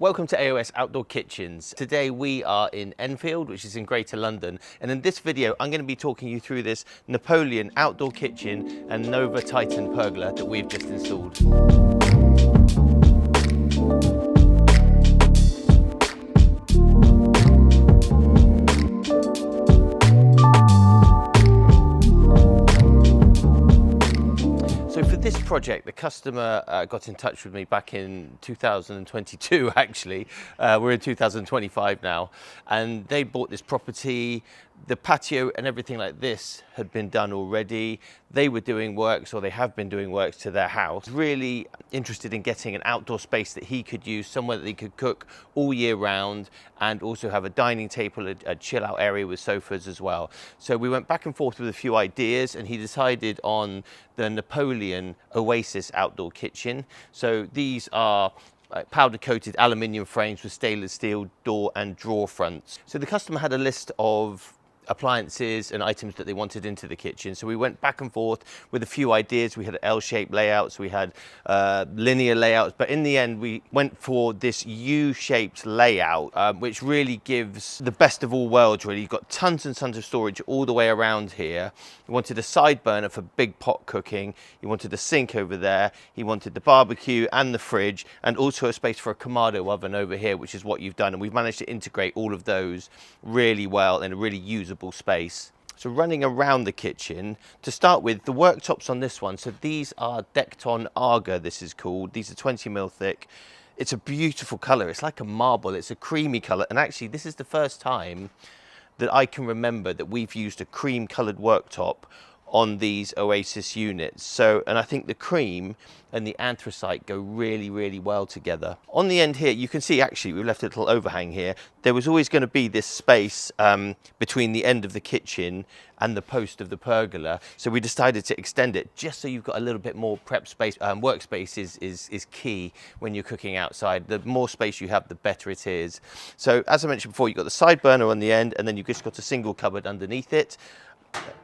Welcome to AOS Outdoor Kitchens. Today we are in Enfield, which is in Greater London, and in this video I'm going to be talking you through this Napoleon outdoor kitchen and Nova Titan pergola that we've just installed. So for this project, the customer got in touch with me back in 2022, actually. We're in 2025 now, and they bought this property. The patio and everything like this had been done already. They were doing works, or they have been doing works to their house. Really interested in getting an outdoor space that he could use, somewhere that he could cook all year round, and also have a dining table, a chill out area with sofas as well. So we went back and forth with a few ideas, and he decided on the Napoleon Oasis outdoor kitchen. So these are powder coated aluminium frames with stainless steel door and drawer fronts. So the customer had a list of appliances and items that they wanted into the kitchen. So we went back and forth with a few ideas. We had L-shaped layouts, we had linear layouts, but in the end we went for this U-shaped layout, which really gives the best of all worlds really. You've got tons and tons of storage all the way around here. You wanted a side burner for big pot cooking. You wanted a sink over there. He wanted the barbecue and the fridge, and also a space for a Kamado oven over here, which is what you've done. And we've managed to integrate all of those really well in a really usable space. So running around the kitchen, to start with, the worktops on this one, so these are Decton Arga, this is called. These are 20mm thick. It's a beautiful color. It's like a marble. It's a creamy color. And actually, this is the first time that I can remember that we've used a cream colored worktop on these Oasis units. So, and I think the cream and the anthracite go really, really well together. On the end here, you can see actually we've left a little overhang here. There was always going to be this space between the end of the kitchen and the post of the pergola. So we decided to extend it just so you've got a little bit more prep space. Workspace is key when you're cooking outside. The more space you have, the better it is. So as I mentioned before, you've got the side burner on the end, and then you've just got a single cupboard underneath it.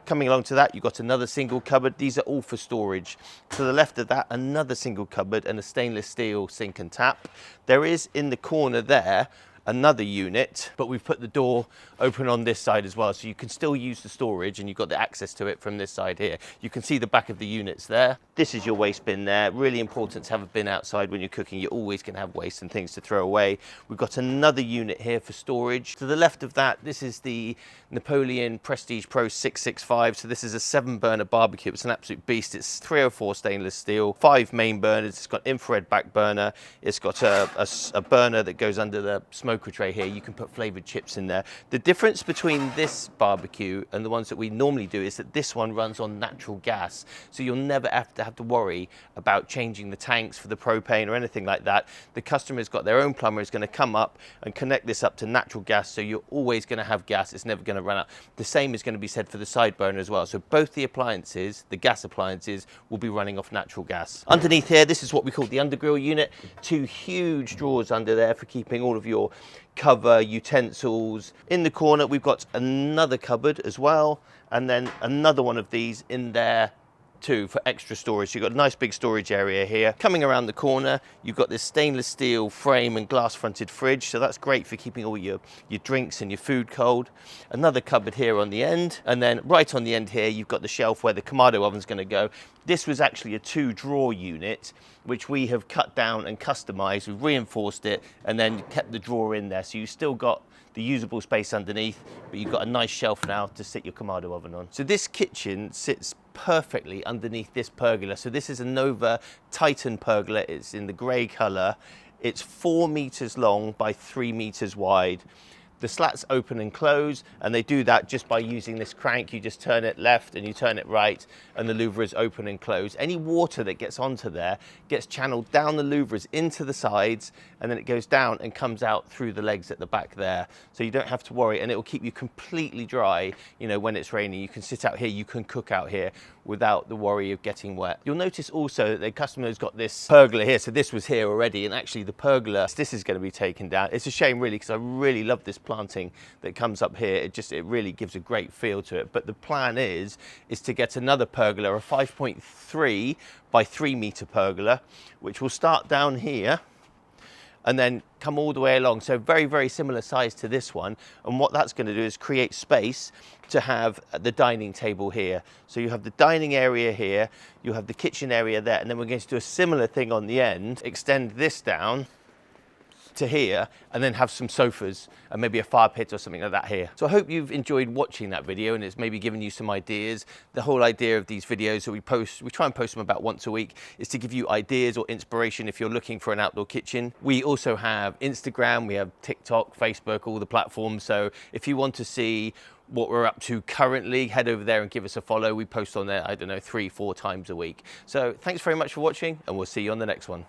Coming along to that, you've got another single cupboard. These are all for storage. To the left of that, another single cupboard and a stainless steel sink and tap. There is in the corner there another unit, but we've put the door open on this side as well, so you can still use the storage and you've got the access to it from this side here. You can see the back of the units there. This is your waste bin there. Really important to have a bin outside when you're cooking. You're always going to have waste and things to throw away. We've got another unit here for storage. To the left of that, this is the Napoleon Prestige Pro 665. So this is a 7-burner barbecue. It's an absolute beast. It's 304 stainless steel, 5 main burners. It's got infrared back burner. It's got a burner that goes under the smoker tray here. You can put flavored chips in there. The difference between this barbecue and the ones that we normally do is that this one runs on natural gas. So you'll never have to worry about changing the tanks for the propane or anything like that. The customer's got their own plumber, is going to come up and connect this up to natural gas. So you're always going to have gas. It's never going to run out. The same is going to be said for the side burner as well. So both the appliances, the gas appliances, will be running off natural gas. Underneath here, this is what we call the undergrill unit. 2 huge drawers under there for keeping all of your cover, utensils. In the corner, we've got another cupboard as well, and then another one of these in there too for extra storage. So you've got a nice big storage area here. Coming around the corner, you've got this stainless steel frame and glass fronted fridge, so that's great for keeping all your drinks and your food cold. Another cupboard here on the end, and then right on the end here you've got the shelf where the Kamado oven's going to go. This was actually a 2-drawer unit which we have cut down and customized. We've reinforced it and then kept the drawer in there, so you still got the usable space underneath, but you've got a nice shelf now to sit your Kamado oven on. So this kitchen sits perfectly underneath this pergola. So this is a Nova Titan pergola. It's in the grey colour. It's 4 meters long by 3 meters wide. The slats open and close, and they do that just by using this crank. You just turn it left and you turn it right, and the louvers open and close. Any water that gets onto there gets channeled down the louvers into the sides, and then it goes down and comes out through the legs at the back there. So you don't have to worry, and it will keep you completely dry, you know, when it's raining. You can sit out here, you can cook out here without the worry of getting wet. You'll notice also that the customer's got this pergola here. So this was here already, and actually the pergola, this is going to be taken down. It's a shame really, because I really love this planting that comes up here. It really gives a great feel to it. But the plan is to get another pergola, a 5.3 by 3 meter pergola, which will start down here and then come all the way along. So very, very similar size to this one. And what that's going to do is create space to have the dining table here. So you have the dining area here, you have the kitchen area there, and then we're going to do a similar thing on the end, extend this down to here, and then have some sofas and maybe a fire pit or something like that here. So I hope you've enjoyed watching that video and it's maybe given you some ideas. The whole idea of these videos that we try and post them about once a week, is to give you ideas or inspiration if you're looking for an outdoor kitchen. We also have Instagram, we have TikTok, Facebook, all the platforms. So if you want to see what we're up to currently, head over there and give us a follow. We post on there, I don't know, 3-4 times a week. So thanks very much for watching, and we'll see you on the next one.